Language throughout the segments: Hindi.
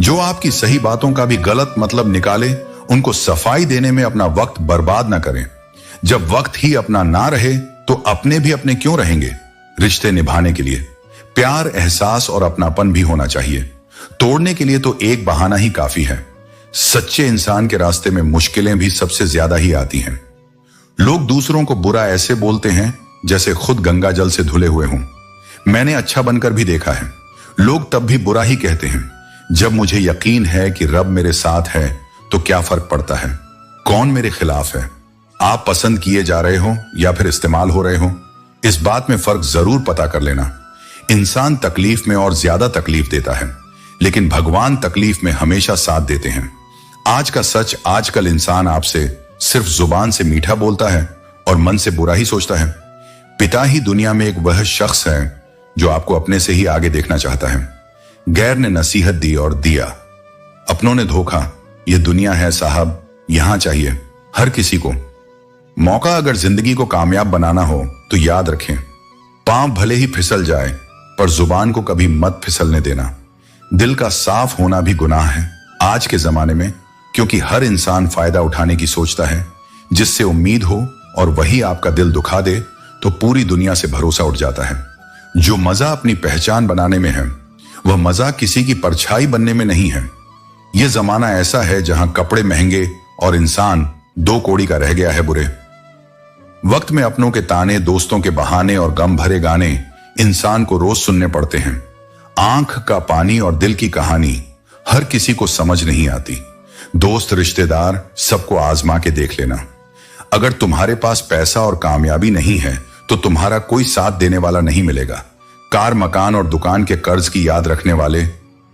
जो आपकी सही बातों का भी गलत मतलब निकाले, उनको सफाई देने में अपना वक्त बर्बाद ना करें। जब वक्त ही अपना ना रहे तो अपने भी अपने क्यों रहेंगे। रिश्ते निभाने के लिए प्यार, एहसास और अपनापन भी होना चाहिए। तोड़ने के लिए तो एक बहाना ही काफी है। सच्चे इंसान के रास्ते में मुश्किलें भी सबसे ज्यादा ही आती हैं। लोग दूसरों को बुरा ऐसे बोलते हैं जैसे खुद गंगा जल से धुले हुए हों। मैंने अच्छा बनकर भी देखा है, लोग तब भी बुरा ही कहते हैं। जब मुझे यकीन है कि रब मेरे साथ है तो क्या फर्क पड़ता है कौन मेरे खिलाफ है। आप पसंद किए जा रहे हो या फिर इस्तेमाल हो रहे हो, इस बात में फर्क जरूर पता कर लेना। इंसान तकलीफ में और ज्यादा तकलीफ देता है, लेकिन भगवान तकलीफ में हमेशा साथ देते हैं। आज का सच, आजकल इंसान आपसे सिर्फ जुबान से मीठा बोलता है और मन से बुरा ही सोचता है। पिता ही दुनिया में एक वह शख्स है जो आपको अपने से ही आगे देखना चाहता है। गैर ने नसीहत दी और दिया, अपनों ने धोखा। ये दुनिया है साहब, यहां चाहिए हर किसी को मौका। अगर जिंदगी को कामयाब बनाना हो तो याद रखें, पांव भले ही फिसल जाए पर जुबान को कभी मत फिसलने देना। दिल का साफ होना भी गुनाह है आज के जमाने में, क्योंकि हर इंसान फायदा उठाने की सोचता है। जिससे उम्मीद हो और वही आपका दिल दुखा दे तो पूरी दुनिया से भरोसा उठ जाता है। जो मजा अपनी पहचान बनाने में है, वह मजा किसी की परछाई बनने में नहीं है। यह जमाना ऐसा है जहां कपड़े महंगे और इंसान दो कौड़ी का रह गया है बुरे। वक्त में अपनों के ताने, दोस्तों के बहाने और गम भरे गाने इंसान को रोज सुनने पड़ते हैं। आंख का पानी और दिल की कहानी हर किसी को समझ नहीं आती। दोस्त, रिश्तेदार, सबको आजमा के देख लेना। अगर तुम्हारे पास पैसा और कामयाबी नहीं है तो तुम्हारा कोई साथ देने वाला नहीं मिलेगा। कार, मकान और दुकान के कर्ज की याद रखने वाले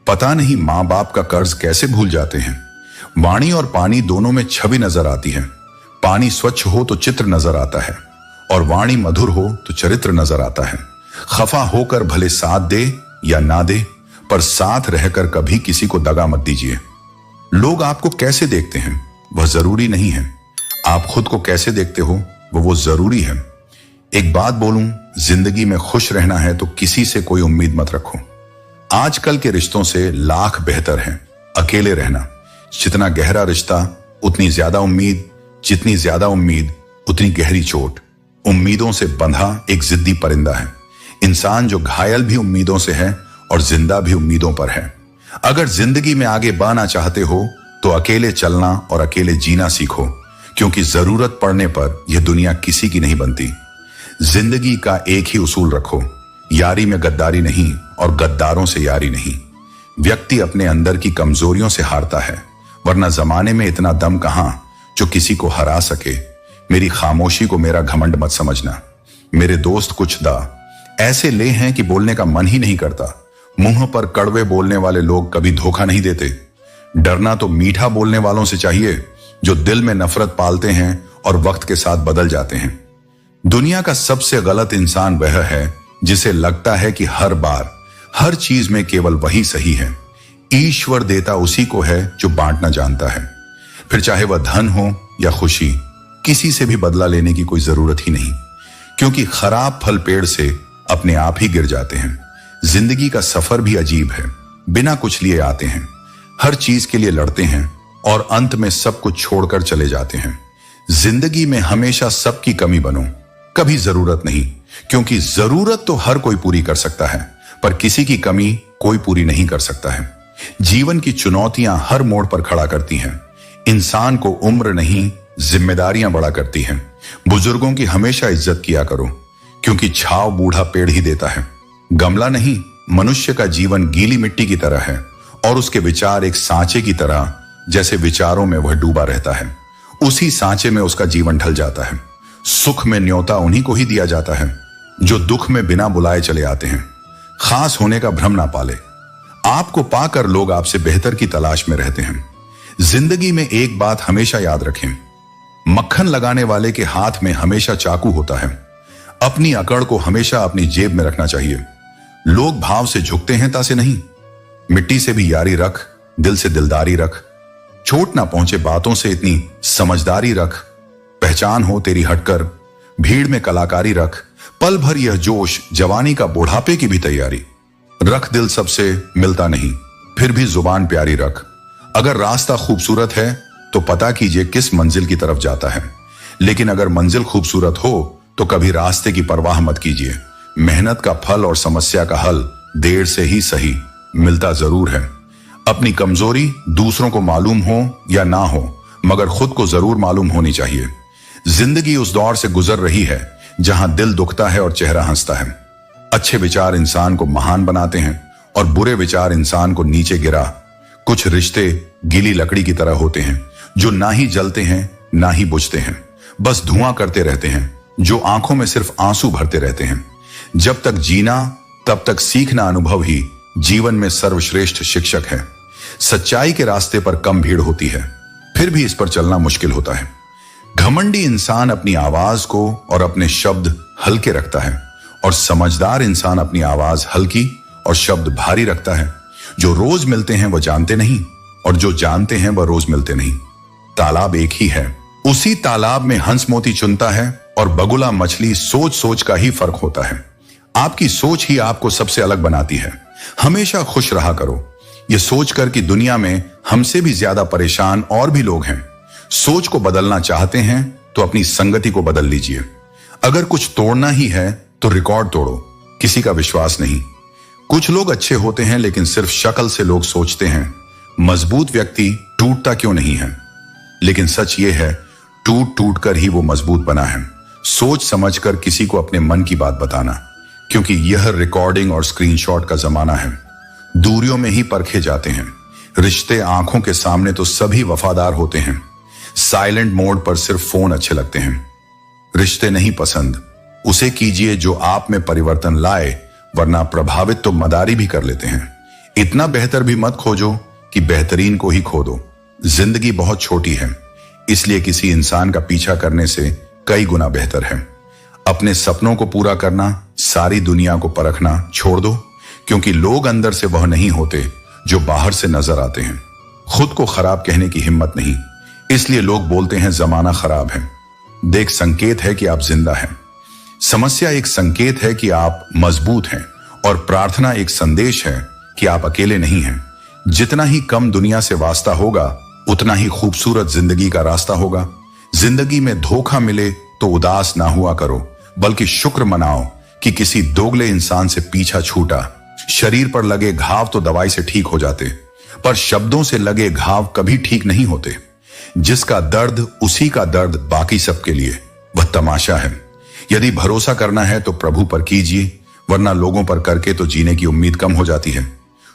पता नहीं माँ बाप का कर्ज कैसे भूल जाते हैं। वाणी और पानी दोनों में छवि नजर आती है। पानी स्वच्छ हो तो चित्र नजर आता है और वाणी मधुर हो तो चरित्र नजर आता है। खफा होकर भले साथ दे या ना दे, पर साथ रहकर कभी किसी को दगा मत दीजिए। लोग आपको कैसे देखते हैं वह जरूरी नहीं है, आप खुद को कैसे देखते हो वो जरूरी है। एक बात बोलूं, जिंदगी में खुश रहना है तो किसी से कोई उम्मीद मत रखो। आजकल के रिश्तों से लाख बेहतर है अकेले रहना। जितना गहरा रिश्ता उतनी ज्यादा उम्मीद, जितनी ज्यादा उम्मीद उतनी गहरी चोट। उम्मीदों से बंधा एक जिद्दी परिंदा है इंसान, जो घायल भी उम्मीदों से है और जिंदा भी उम्मीदों पर है। अगर जिंदगी में आगे बढ़ना चाहते हो तो अकेले चलना और अकेले जीना सीखो, क्योंकि जरूरत पड़ने पर यह दुनिया किसी की नहीं बनती। जिंदगी का एक ही उसूल रखो, यारी में गद्दारी नहीं और गद्दारों से यारी नहीं। व्यक्ति अपने अंदर की कमजोरियों से हारता है, वरना जमाने में इतना दम कहां जो किसी को हरा सके। मेरी खामोशी को मेरा घमंड मत समझना। मेरे दोस्त कुछ ऐसे ले हैं कि बोलने का मन ही नहीं करता। मुंह पर कड़वे बोलने वाले लोग कभी धोखा नहीं देते। डरना तो मीठा बोलने वालों से चाहिए जो दिल में नफरत पालते हैं और वक्त के साथ बदल जाते हैं। दुनिया का सबसे गलत इंसान वह है जिसे लगता है कि हर बार हर चीज में केवल वही सही है। ईश्वर देता उसी को है जो बांटना जानता है। फिर चाहे वह धन हो या खुशी, किसी से भी बदला लेने की कोई जरूरत ही नहीं, क्योंकि खराब फल पेड़ से अपने आप ही गिर जाते हैं। जिंदगी का सफर भी अजीब है, बिना कुछ लिए आते हैं, हर चीज के लिए लड़ते हैं और अंत में सब कुछ छोड़कर चले जाते हैं। जिंदगी में हमेशा सबकी कमी बनो, कभी जरूरत नहीं, क्योंकि जरूरत तो हर कोई पूरी कर सकता है, पर किसी की कमी कोई पूरी नहीं कर सकता है। जीवन की चुनौतियां हर मोड़ पर खड़ा करती हैं। इंसान को उम्र नहीं, जिम्मेदारियां बड़ा करती हैं। बुजुर्गों की हमेशा इज्जत किया करो, क्योंकि छाव बूढ़ा पेड़ ही देता है, गमला नहीं। मनुष्य का जीवन गीली मिट्टी की तरह है और उसके विचार एक सांचे की तरह, जैसे विचारों में वह डूबा रहता है, उसी सांचे में उसका जीवन ढल जाता है। सुख में न्योता उन्हीं को ही दिया जाता है जो दुख में बिना बुलाए चले आते हैं। खास होने का भ्रम ना पाले, आपको पाकर लोग आपसे बेहतर की तलाश में रहते हैं। जिंदगी में एक बात हमेशा याद रखें, मक्खन लगाने वाले के हाथ में हमेशा चाकू होता है। अपनी अकड़ को हमेशा अपनी जेब में रखना चाहिए। लोग भाव से झुकते हैं तासे नहीं। मिट्टी से भी यारी रख, दिल से दिलदारी रख। चोट ना पहुंचे बातों से इतनी समझदारी रख। पहचान हो तेरी हटकर, भीड़ में कलाकारी रख। पल भर यह जोश, जवानी का बुढ़ापे की भी तैयारी रख। दिल सबसे मिलता नहीं, फिर भी जुबान प्यारी रख। अगर रास्ता खूबसूरत है तो पता कीजिए किस मंजिल की तरफ जाता है, लेकिन अगर मंजिल खूबसूरत हो तो कभी रास्ते की परवाह मत कीजिए। मेहनत का फल और समस्या का हल देर से ही सही मिलता जरूर है। अपनी कमजोरी दूसरों को मालूम हो या ना हो, मगर खुद को जरूर मालूम होनी चाहिए। जिंदगी उस दौर से गुजर रही है जहां दिल दुखता है और चेहरा हंसता है। अच्छे विचार इंसान को महान बनाते हैं और बुरे विचार इंसान को नीचे गिरा। कुछ रिश्ते गीली लकड़ी की तरह होते हैं जो ना ही जलते हैं ना ही बुझते हैं, बस धुआं करते रहते हैं, जो आंखों में सिर्फ आंसू भरते रहते हैं। जब तक जीना तब तक सीखना अनुभव ही जीवन में सर्वश्रेष्ठ शिक्षक है। सच्चाई के रास्ते पर कम भीड़ होती है, फिर भी इस पर चलना मुश्किल होता है। घमंडी इंसान अपनी आवाज को और अपने शब्द हल्के रखता है, और समझदार इंसान अपनी आवाज हल्की और शब्द भारी रखता है। जो रोज मिलते हैं वह जानते नहीं, और जो जानते हैं वह रोज मिलते नहीं। तालाब एक ही है, उसी तालाब में हंस मोती चुनता है और बगुला मछली सोच सोच का ही फर्क होता है। आपकी सोच ही आपको सबसे अलग बनाती है। हमेशा खुश रहा करो, यह सोचकर कि दुनिया में हमसे भी ज्यादा परेशान और भी लोग हैं। सोच को बदलना चाहते हैं तो अपनी संगति को बदल लीजिए। अगर कुछ तोड़ना ही है तो रिकॉर्ड तोड़ो, किसी का विश्वास नहीं। कुछ लोग अच्छे होते हैं लेकिन सिर्फ शक्ल से लोग सोचते हैं मजबूत व्यक्ति टूटता क्यों नहीं है, लेकिन सच ये है टूट टूट कर ही वो मजबूत बना है। सोच समझकर किसी को अपने मन की बात बताना, क्योंकि यह रिकॉर्डिंग और स्क्रीनशॉट का जमाना है। दूरियों में ही परखे जाते हैं रिश्ते, आंखों के सामने तो सभी वफादार होते हैं। साइलेंट मोड पर सिर्फ फोन अच्छे लगते हैं। रिश्ते नहीं पसंद, उसे कीजिए जो आप में परिवर्तन लाए, वरना प्रभावित तो मदारी भी कर लेते हैं। इतना बेहतर भी मत खोजो कि बेहतरीन को ही खो दो। जिंदगी बहुत छोटी है, इसलिए किसी इंसान का पीछा करने से कई गुना बेहतर है। अपने सपनों को पूरा करना, सारी दुनिया को परखना छोड़ दो, क्योंकि लोग अंदर से वह नहीं होते जो बाहर से नजर आते हैं। खुद को खराब कहने की हिम्मत नहीं, इसलिए लोग बोलते हैं जमाना खराब है। देख, संकेत है कि आप जिंदा हैं। समस्या एक संकेत है कि आप मजबूत हैं, और प्रार्थना एक संदेश है कि आप अकेले नहीं हैं। जितना ही कम दुनिया से वास्ता होगा, उतना ही खूबसूरत जिंदगी का रास्ता होगा। जिंदगी में धोखा मिले तो उदास ना हुआ करो, बल्कि शुक्र मनाओ कि किसी दोगले इंसान से पीछा छूटा। शरीर पर लगे घाव तो दवाई से ठीक हो जाते, पर शब्दों से लगे घाव कभी ठीक नहीं होते। जिसका दर्द उसी का दर्द बाकी सबके लिए, वह तमाशा है। यदि भरोसा करना है तो प्रभु पर कीजिए, वरना लोगों पर करके तो जीने की उम्मीद कम हो जाती है।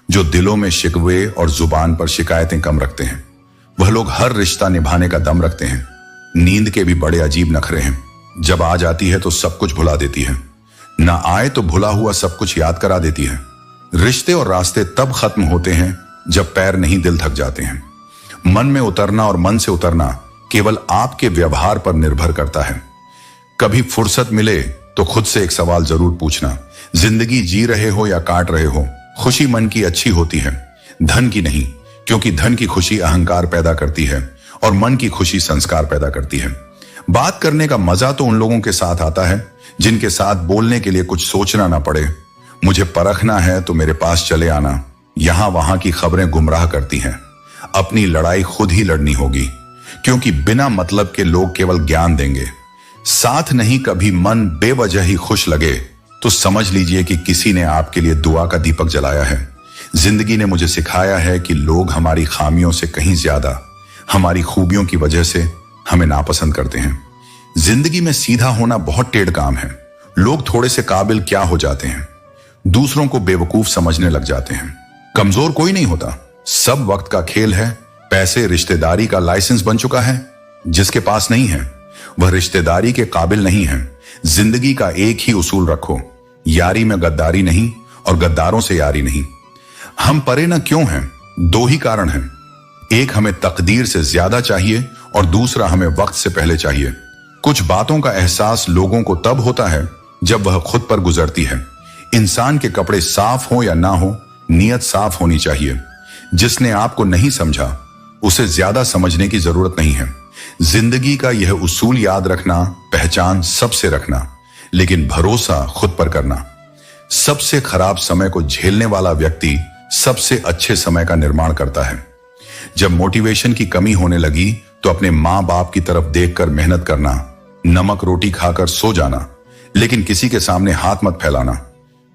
जो दिलों में शिकवे और जुबान पर शिकायतें कम रखते हैं, वह लोग हर रिश्ता निभाने का दम रखते हैं। नींद के भी बड़े अजीब नखरे हैं, जब आ जाती है तो सब कुछ भुला देती है, ना आए तो भुला हुआ सब कुछ याद करा देती है। रिश्ते और रास्ते तब खत्म होते हैं जब पैर नहीं दिल थक जाते हैं। मन में उतरना और मन से उतरना केवल आपके व्यवहार पर निर्भर करता है। कभी फुर्सत मिले तो खुद से एक सवाल जरूर पूछना, जिंदगी जी रहे हो या काट रहे हो? खुशी मन की अच्छी होती है, धन की नहीं, क्योंकि धन की खुशी अहंकार पैदा करती है और मन की खुशी संस्कार पैदा करती है। बात करने का मजा तो उन लोगों के साथ आता है जिनके साथ बोलने के लिए कुछ सोचना ना पड़े। मुझे परखना है तो मेरे पास चले आना, यहां वहां की खबरें गुमराह करती हैं। अपनी लड़ाई खुद ही लड़नी होगी, क्योंकि बिना मतलब के लोग केवल ज्ञान देंगे। साथ नहीं कभी मन बेवजह ही खुश लगे तो समझ लीजिए कि किसी ने आपके लिए दुआ का दीपक जलाया है। जिंदगी ने मुझे सिखाया है कि लोग हमारी खामियों से कहीं ज्यादा हमारी खूबियों की वजह से हमें नापसंद करते हैं। जिंदगी में सीधा होना बहुत टेढ़ काम है। लोग थोड़े से काबिल क्या हो जाते हैं, दूसरों को बेवकूफ समझने लग जाते हैं। कमजोर कोई नहीं होता, सब वक्त का खेल है। पैसे रिश्तेदारी का लाइसेंस बन चुका है, जिसके पास नहीं है वह रिश्तेदारी के काबिल नहीं है। जिंदगी का एक ही उसूल रखो, यारी में गद्दारी नहीं और गद्दारों से यारी नहीं। हम परे न क्यों हैं? दो ही कारण हैं, एक हमें तकदीर से ज्यादा चाहिए और दूसरा हमें वक्त से पहले चाहिए। कुछ बातों का एहसास लोगों को तब होता है जब वह खुद पर गुजरती है। इंसान के कपड़े साफ हो या ना हो, नीयत साफ होनी चाहिए। जिसने आपको नहीं समझा उसे ज्यादा समझने की जरूरत नहीं है। जिंदगी का यह उसूल याद रखना, पहचान सबसे रखना, लेकिन भरोसा खुद पर करना। सबसे खराब समय को झेलने वाला व्यक्ति सबसे अच्छे समय का निर्माण करता है। जब मोटिवेशन की कमी होने लगी तो अपने मां बाप की तरफ देखकर मेहनत करना, नमक रोटी खाकर सो जाना, लेकिन किसी के सामने हाथ मत फैलाना,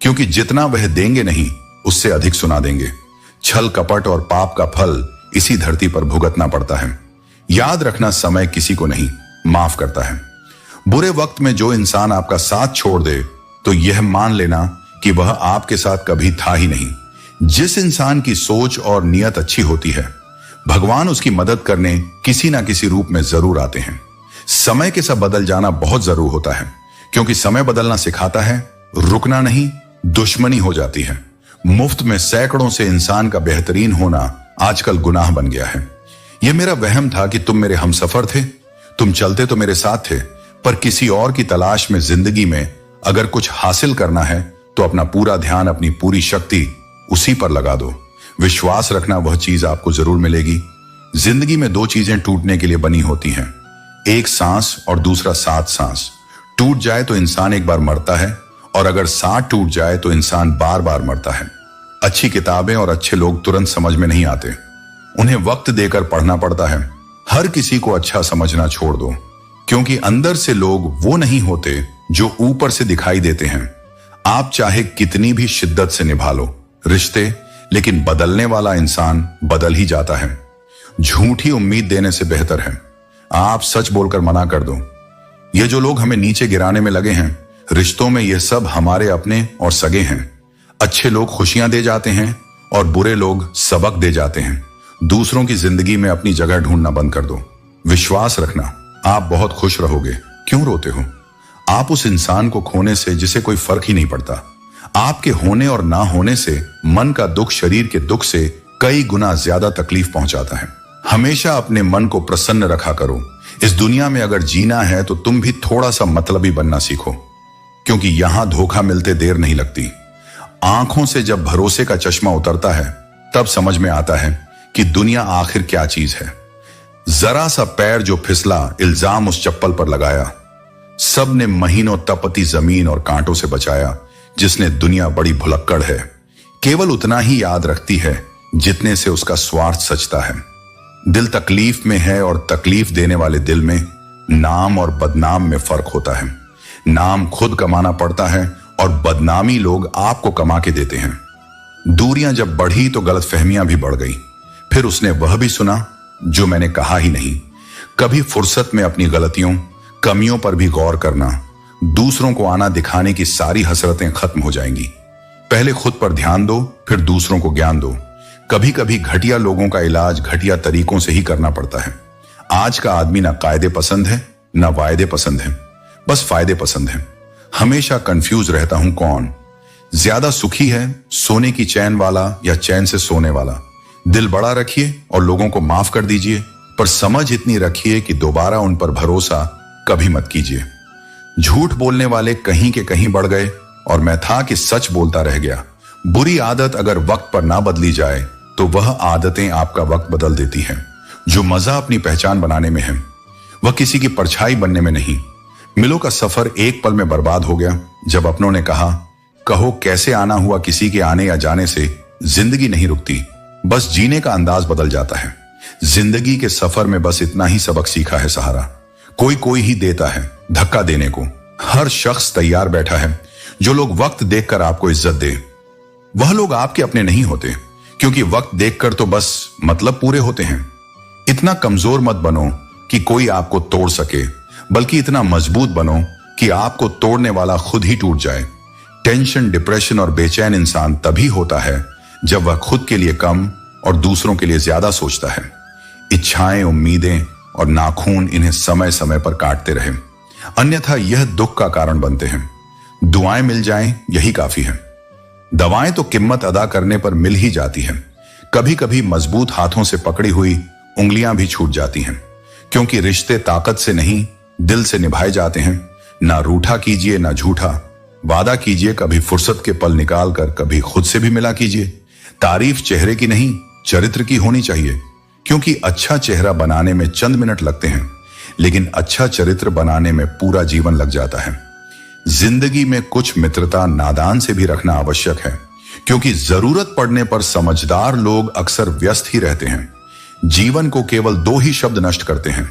क्योंकि जितना वह देंगे नहीं उससे अधिक सुना देंगे। छल कपट और पाप का फल इसी धरती पर भुगतना पड़ता है। याद रखना, समय किसी को नहीं माफ करता है। बुरे वक्त में जो इंसान आपका साथ छोड़ दे तो यह मान लेना कि वह आपके साथ कभी था ही नहीं। जिस इंसान की सोच और नियत अच्छी होती है, भगवान उसकी मदद करने किसी ना किसी रूप में जरूर आते हैं। समय के साथ बदल जाना बहुत जरूर होता है, क्योंकि समय बदलना सिखाता है, रुकना नहीं दुश्मनी हो जाती है। मुफ्त में सैकड़ों से इंसान का बेहतरीन होना आजकल गुनाह बन गया है। यह मेरा वहम था कि तुम मेरे हमसफर थे, तुम चलते तो मेरे साथ थे, पर किसी और की तलाश में जिंदगी में अगर कुछ हासिल करना है तो अपना पूरा ध्यान, अपनी पूरी शक्ति उसी पर लगा दो। विश्वास रखना, वह चीज आपको जरूर मिलेगी। जिंदगी में दो चीजें टूटने के लिए बनी होती हैं, एक सांस और दूसरा सात सांस। टूट जाए तो इंसान एक बार मरता है, और अगर साथ टूट जाए तो इंसान बार बार मरता है। अच्छी किताबें और अच्छे लोग तुरंत समझ में नहीं आते, उन्हें वक्त देकर पढ़ना पड़ता है। हर किसी को अच्छा समझना छोड़ दो, क्योंकि अंदर से लोग वो नहीं होते जो ऊपर से दिखाई देते हैं। आप चाहे कितनी भी शिद्दत से निभा लो रिश्ते, लेकिन बदलने वाला इंसान बदल ही जाता है। झूठी उम्मीद देने से बेहतर है आप सच बोलकर मना कर दो। ये जो लोग हमें नीचे गिराने में लगे हैं, रिश्तों में ये सब हमारे अपने और सगे हैं। अच्छे लोग खुशियां दे जाते हैं और बुरे लोग सबक दे जाते हैं। दूसरों की जिंदगी में अपनी जगह ढूंढना बंद कर दो। विश्वास रखना, आप बहुत खुश रहोगे। क्यों रोते हो? आप उस इंसान को खोने से जिसे कोई फर्क ही नहीं पड़ता। आपके होने और ना होने से मन का दुख शरीर के दुख से कई गुना ज्यादा तकलीफ पहुंचाता है। हमेशा अपने मन को प्रसन्न रखा करो। इस दुनिया में अगर जीना है तो तुम भी थोड़ा सा मतलबी बनना सीखो, क्योंकि यहां धोखा मिलते देर नहीं लगती। आंखों से जब भरोसे का चश्मा उतरता है तब समझ में आता है कि दुनिया आखिर क्या चीज है। जरा सा पैर जो फिसला, इल्जाम उस चप्पल पर लगाया। सब ने महीनों तपती जमीन और कांटों से बचाया, जिसने दुनिया बड़ी भुलक्कड़ है। केवल उतना ही याद रखती है जितने से उसका स्वार्थ सचता है। दिल तकलीफ में है और तकलीफ देने वाले दिल में नाम और बदनाम में फर्क होता है। नाम खुद कमाना पड़ता है और बदनामी लोग आपको कमा के देते हैं। दूरियां जब बढ़ी तो गलतफहमियां भी बढ़ गई। फिर उसने वह भी सुना जो मैंने कहा ही नहीं। कभी फुर्सत में अपनी गलतियों, कमियों पर भी गौर करना। दूसरों को आना दिखाने की सारी हसरतें खत्म हो जाएंगी। पहले खुद पर ध्यान दो, फिर दूसरों को ज्ञान दो। कभी कभी घटिया लोगों का इलाज घटिया तरीकों से ही करना पड़ता है। आज का आदमी ना कायदे पसंद है ना वायदे पसंद है, बस फायदे पसंद है। हमेशा कंफ्यूज रहता हूं कौन ज्यादा सुखी है, सोने की चैन वाला या चैन से सोने वाला। दिल बड़ा रखिए और लोगों को माफ कर दीजिए, पर समझ इतनी रखिए कि दोबारा उन पर भरोसा कभी मत कीजिए। झूठ बोलने वाले कहीं के कहीं बढ़ गए और मैं था कि सच बोलता रह गया। बुरी आदत अगर वक्त पर ना बदली जाए तो वह आदतें आपका वक्त बदल देती हैं। जो मजा अपनी पहचान बनाने में है वह किसी की परछाई बनने में नहीं। मिलों का सफर एक पल में बर्बाद हो गया जब अपनों ने कहा, कहो कैसे आना हुआ। किसी के आने या जाने से जिंदगी नहीं रुकती, बस जीने का अंदाज बदल जाता है। जिंदगी के सफर में बस इतना ही सबक सीखा है सहारा। कोई ही देता है धक्का देने को। हर शख्स तैयार बैठा है। जो लोग वक्त देखकर आपको इज्जत दे वह लोग आपके अपने नहीं होते, क्योंकि वक्त देखकर तो बस मतलब पूरे होते हैं। इतना कमजोर मत बनो कि कोई आपको तोड़ सके, बल्कि इतना मजबूत बनो कि आपको तोड़ने वाला खुद ही टूट जाए। टेंशन, डिप्रेशन और बेचैन इंसान तभी होता है जब वह खुद के लिए कम और दूसरों के लिए ज्यादा सोचता है। इच्छाएं, उम्मीदें और नाखून इन्हें समय समय पर काटते रहे, अन्यथा यह दुख का कारण बनते हैं। दुआएं मिल जाएं यही काफी है। दवाएं तो कीमत अदा करने पर मिल ही जाती हैं। कभी कभी मजबूत हाथों से पकड़ी हुई उंगलियां भी छूट जाती हैं, क्योंकि रिश्ते ताकत से नहीं दिल से निभाए जाते हैं। ना रूठा कीजिए ना झूठा। वादा कीजिए कभी फुर्सत के पल निकाल कर, कभी खुद से भी मिला कीजिए। तारीफ चेहरे की नहीं चरित्र की होनी चाहिए, क्योंकि अच्छा चेहरा बनाने में चंद मिनट लगते हैं, लेकिन अच्छा चरित्र बनाने में पूरा जीवन लग जाता है। जिंदगी में कुछ मित्रता नादान से भी रखना आवश्यक है, क्योंकि जरूरत पड़ने पर समझदार लोग अक्सर व्यस्त ही रहते हैं। जीवन को केवल दो ही शब्द नष्ट करते हैं,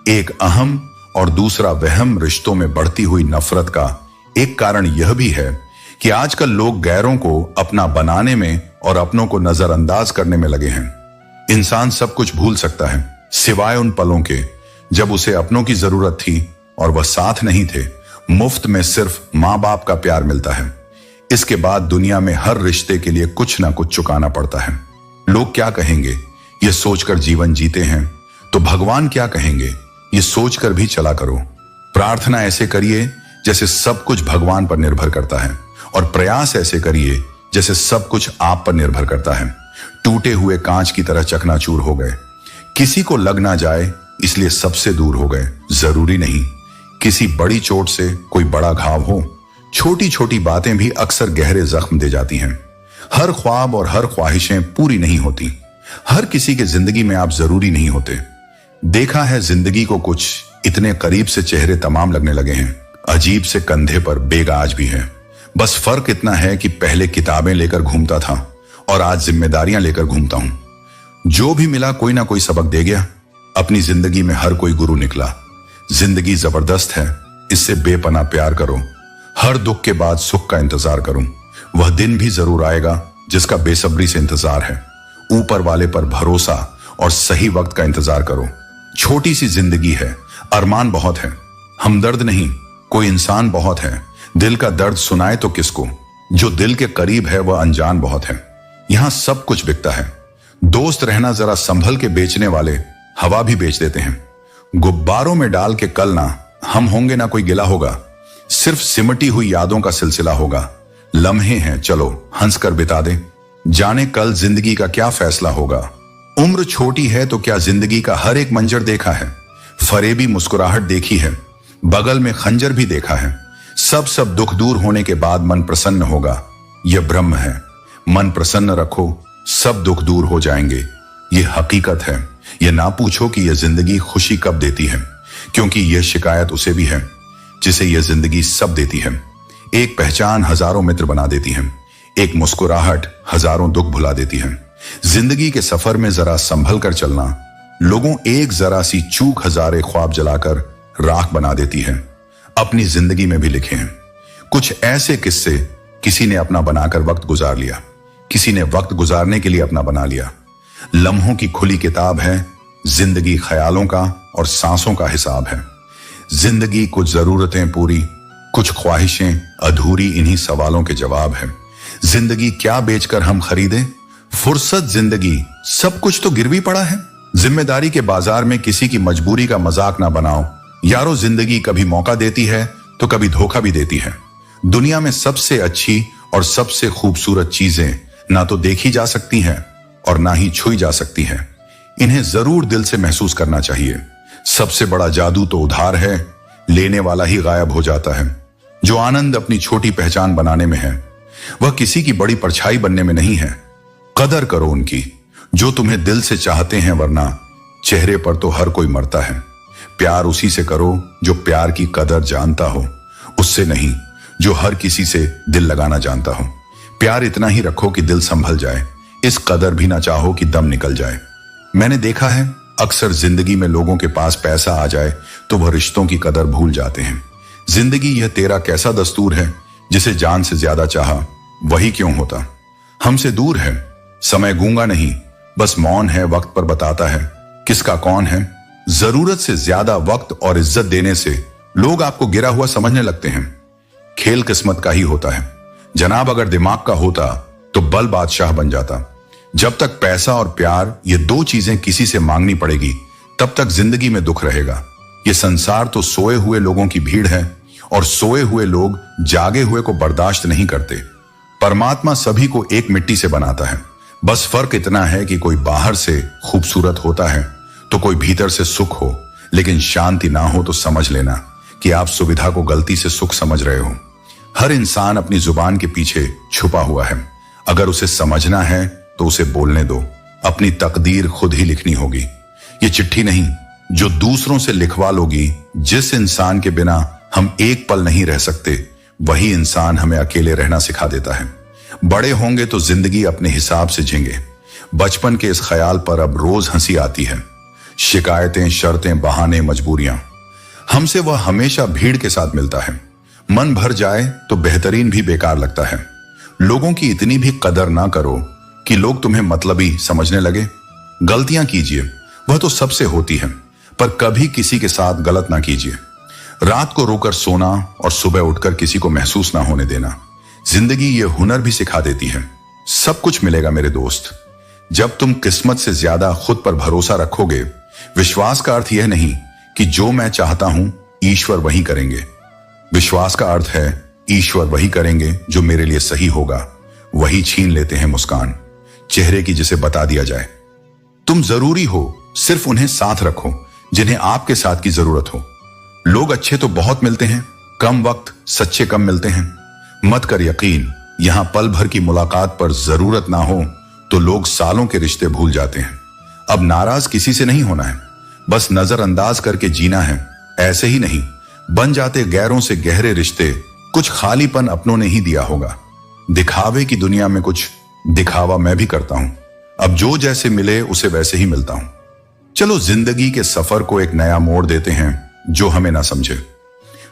एक अहम और दूसरा वहम। रिश्तों में बढ़ती हुई नफरत का एक कारण यह भी है कि आजकल लोग गैरों को अपना बनाने में और अपनों को नजरअंदाज करने में लगे हैं। इंसान सब कुछ भूल सकता है सिवाय उन पलों के जब उसे अपनों की जरूरत थी और वह साथ नहीं थे। मुफ्त में सिर्फ माँ बाप का प्यार मिलता है। इसके बाद दुनिया में हर रिश्ते के लिए कुछ ना कुछ चुकाना पड़ता है। लोग क्या कहेंगे ये सोचकर जीवन जीते हैं तो भगवान क्या कहेंगे ये सोचकर भी चला करो। प्रार्थना ऐसे करिए जैसे सब कुछ भगवान पर निर्भर करता है, और प्रयास ऐसे करिए जैसे सब कुछ आप पर निर्भर करता है। टूटे हुए कांच की तरह चकनाचूर हो गए, किसी को लग ना जाए इसलिए सबसे दूर हो गए। जरूरी नहीं किसी बड़ी चोट से कोई बड़ा घाव हो, छोटी छोटी बातें भी अक्सर गहरे जख्म दे जाती हैं। हर ख्वाब और हर ख्वाहिशें पूरी नहीं होती। हर किसी के जिंदगी में आप जरूरी नहीं होते। देखा है जिंदगी को कुछ इतने करीब से चेहरे तमाम लगने लगे हैं, अजीब से कंधे पर बेग आज भी है। बस फर्क इतना है कि पहले किताबें लेकर घूमता था और आज जिम्मेदारियां लेकर घूमता हूं। जो भी मिला कोई ना कोई सबक दे गया। अपनी जिंदगी में हर कोई गुरु निकला। जिंदगी जबरदस्त है, इससे बेपनाह प्यार करो। हर दुख के बाद सुख का इंतजार करूं। वह दिन भी जरूर आएगा जिसका बेसब्री से इंतजार है। ऊपर वाले पर भरोसा और सही वक्त का इंतजार करो। छोटी सी जिंदगी है, अरमान बहुत है, हमदर्द नहीं कोई इंसान बहुत है। दिल का दर्द सुनाए तो किसको, जो दिल के करीब है वह अनजान बहुत है। यहां सब कुछ बिकता है। दोस्त रहना जरा संभल के, बेचने वाले हवा भी बेच देते हैं। गुब्बारों में डाल के कल ना हम होंगे ना कोई गिला होगा, सिर्फ सिमटी हुई यादों का सिलसिला होगा। लम्हे हैं चलो हंसकर बिता दे, जाने कल जिंदगी का क्या फैसला होगा। उम्र छोटी है तो क्या जिंदगी का हर एक मंजर देखा है। फरेबी मुस्कुराहट देखी है, बगल में खंजर भी देखा है। सब दुख दूर होने के बाद मन प्रसन्न होगा, यह ब्रह्म है। मन प्रसन्न रखो, सब दुख दूर हो जाएंगे, यह हकीकत है। यह ना पूछो कि यह जिंदगी खुशी कब देती है, क्योंकि यह शिकायत उसे भी है जिसे यह जिंदगी सब देती है। एक पहचान हजारों मित्र बना देती है, एक मुस्कुराहट हजारों दुख भुला देती है। जिंदगी के सफर में जरा संभल कर चलना, लोगों एक जरा सी चूक हजारे ख्वाब जलाकर राख बना देती है। अपनी जिंदगी में भी लिखे हैं कुछ ऐसे किस्से, किसी ने अपना बनाकर वक्त गुजार लिया, किसी ने वक्त गुजारने के लिए अपना बना लिया। लम्हों की खुली किताब है जिंदगी, ख्यालों का और सांसों का हिसाब है। जिंदगी कुछ जरूरतें पूरी, कुछ ख्वाहिशें अधूरी, इन्हीं सवालों के जवाब है। जिंदगी क्या बेचकर हम खरीदें, फुर्सत जिंदगी सब कुछ तो गिरवी पड़ा है। जिम्मेदारी के बाजार में किसी की मजबूरी का मजाक ना बनाओ यारो। जिंदगी कभी मौका देती है तो कभी धोखा भी देती है। दुनिया में सबसे अच्छी और सबसे खूबसूरत चीजें ना तो देखी जा सकती हैं और ना ही छुई जा सकती हैं। इन्हें जरूर दिल से महसूस करना चाहिए। सबसे बड़ा जादू तो उधार है, लेने वाला ही गायब हो जाता है। जो आनंद अपनी छोटी पहचान बनाने में है, वह किसी की बड़ी परछाई बनने में नहीं है। कदर करो उनकी जो तुम्हें दिल से चाहते हैं, वरना चेहरे पर तो हर कोई मरता है। प्यार उसी से करो जो प्यार की कदर जानता हो, उससे नहीं जो हर किसी से दिल लगाना जानता हो। प्यार इतना ही रखो कि दिल संभल जाए, इस कदर भी ना चाहो कि दम निकल जाए। मैंने देखा है अक्सर जिंदगी में लोगों के पास पैसा आ जाए तो वह रिश्तों की कदर भूल जाते हैं। जिंदगी यह तेरा कैसा दस्तूर है, जिसे जान से ज्यादा चाहा वही क्यों होता। हमसे दूर है समय, गूंगा नहीं बस मौन है, वक्त पर बताता है किसका कौन है। जरूरत से ज्यादा वक्त और इज्जत देने से लोग आपको गिरा हुआ समझने लगते हैं। खेल किस्मत का ही होता है जनाब, अगर दिमाग का होता तो बल बादशाह बन जाता। जब तक पैसा और प्यार ये दो चीजें किसी से मांगनी पड़ेगी, तब तक जिंदगी में दुख रहेगा। ये संसार तो सोए हुए लोगों की भीड़ है और सोए हुए लोग जागे हुए को बर्दाश्त नहीं करते। परमात्मा सभी को एक मिट्टी से बनाता है, बस फर्क इतना है कि कोई बाहर से खूबसूरत होता है तो कोई भीतर से सुख हो। लेकिन शांति ना हो तो समझ लेना कि आप सुविधा को गलती से सुख समझ रहे हो। हर इंसान अपनी जुबान के पीछे छुपा हुआ है, अगर उसे समझना है तो उसे बोलने दो। अपनी तकदीर खुद ही लिखनी होगी, ये चिट्ठी नहीं जो दूसरों से लिखवा लोगी। जिस इंसान के बिना हम एक पल नहीं रह सकते, वही इंसान हमें अकेले रहना सिखा देता है। बड़े होंगे तो जिंदगी अपने हिसाब से झेंगे। बचपन के इस ख्याल पर अब रोज हंसी आती है। शिकायतें, शर्तें, बहाने, मजबूरियां, हमसे वह हमेशा भीड़ के साथ मिलता है। मन भर जाए तो बेहतरीन भी बेकार लगता है। लोगों की इतनी भी कदर ना करो कि लोग तुम्हें मतलबी समझने लगे। गलतियां कीजिए, वह तो सबसे होती है, पर कभी किसी के साथ गलत ना कीजिए। रात को रोकर सोना और सुबह उठकर किसी को महसूस ना होने देना। जिंदगी ये हुनर भी सिखा देती है। सब कुछ मिलेगा मेरे दोस्त, जब तुम किस्मत से ज्यादा खुद पर भरोसा रखोगे। विश्वास का अर्थ यह नहीं कि जो मैं चाहता हूं ईश्वर वही करेंगे। विश्वास का अर्थ है ईश्वर वही करेंगे जो मेरे लिए सही होगा। वही छीन लेते हैं मुस्कान चेहरे की जिसे बता दिया जाए। तुम जरूरी हो, सिर्फ उन्हें साथ रखो जिन्हें आपके साथ की जरूरत हो। लोग अच्छे तो बहुत मिलते हैं, कम वक्त सच्चे कम मिलते हैं। मत कर यकीन, यहां पल भर की मुलाकात पर जरूरत ना हो तो लोग सालों के रिश्ते भूल जाते हैं। अब नाराज किसी से नहीं होना है, बस नजरअंदाज करके जीना है। ऐसे ही नहीं बन जाते गैरों से गहरे रिश्ते, कुछ खालीपन अपनों ने ही दिया होगा। दिखावे की दुनिया में कुछ दिखावा मैं भी करता हूं। अब जो जैसे मिले उसे वैसे ही मिलता हूं। चलो जिंदगी के सफर को एक नया मोड़ देते हैं। जो हमें ना समझे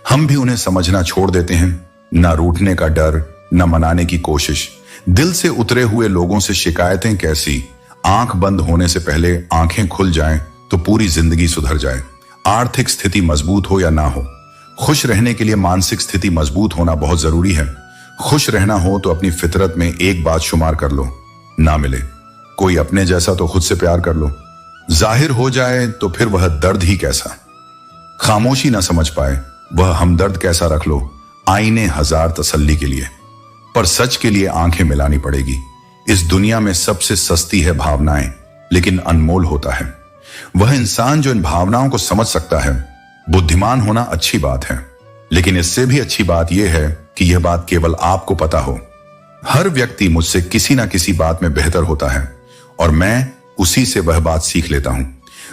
हम भी उन्हें समझना छोड़ देते हैं। ना रूठने का डर, ना मनाने की कोशिश। दिल से उतरे हुए लोगों से शिकायतें कैसी। आंख बंद होने से पहले आंखें खुल जाएं तो पूरी जिंदगी सुधर जाए। आर्थिक स्थिति मजबूत हो या ना हो, खुश रहने के लिए मानसिक स्थिति मजबूत होना बहुत जरूरी है। खुश रहना हो तो अपनी फितरत में एक बात शुमार कर लो, ना मिले कोई अपने जैसा तो खुद से प्यार कर लो। जाहिर हो जाए तो फिर वह दर्द ही कैसा। खामोशी ना समझ पाए वह हमदर्द कैसा रख लो। आईने हजार तसल्ली के लिए, पर सच के लिए आंखें मिलानी पड़ेगी। इस दुनिया में सबसे सस्ती है भावनाएं, लेकिन अनमोल होता है वह इंसान जो इन भावनाओं को समझ सकता है। बुद्धिमान होना अच्छी बात है, लेकिन इससे भी अच्छी बात यह है कि यह बात केवल आपको पता हो। हर व्यक्ति मुझसे किसी ना किसी बात में बेहतर होता है और मैं उसी से वह बात सीख लेता हूं।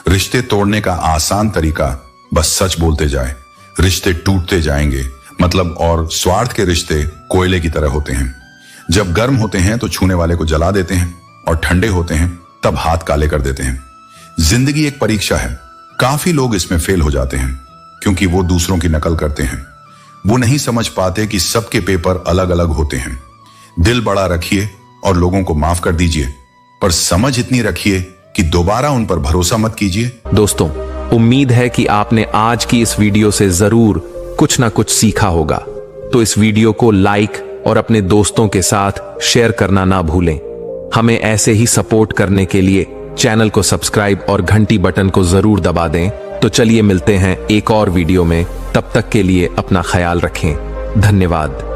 रिश्ते तोड़ने का आसान तरीका बस सच बोलते जाए। रिश्ते टूटते जाएंगे, मतलब, और स्वार्थ के रिश्ते कोयले की तरह होते हैं। जब गर्म होते हैं तो छूने वाले को जला देते हैं और ठंडे होते हैं तब हाथ काले कर देते हैं। जिंदगी एक परीक्षा है। काफी लोग इसमें फेल हो जाते हैं क्योंकि वो दूसरों की नकल करते हैं। वो नहीं समझ पाते कि सबके पेपर अलग अलग होते हैं। दिल बड़ा रखिए और लोगों को माफ कर दीजिए, पर समझ इतनी रखिए कि दोबारा उन पर भरोसा मत कीजिए। दोस्तों, उम्मीद है कि आपने आज की इस वीडियो से जरूर कुछ ना कुछ सीखा होगा। तो इस वीडियो को लाइक और अपने दोस्तों के साथ शेयर करना ना भूलें। हमें ऐसे ही सपोर्ट करने के लिए चैनल को सब्सक्राइब और घंटी बटन को जरूर दबा दें। तो चलिए मिलते हैं एक और वीडियो में। तब तक के लिए अपना ख्याल रखें। धन्यवाद।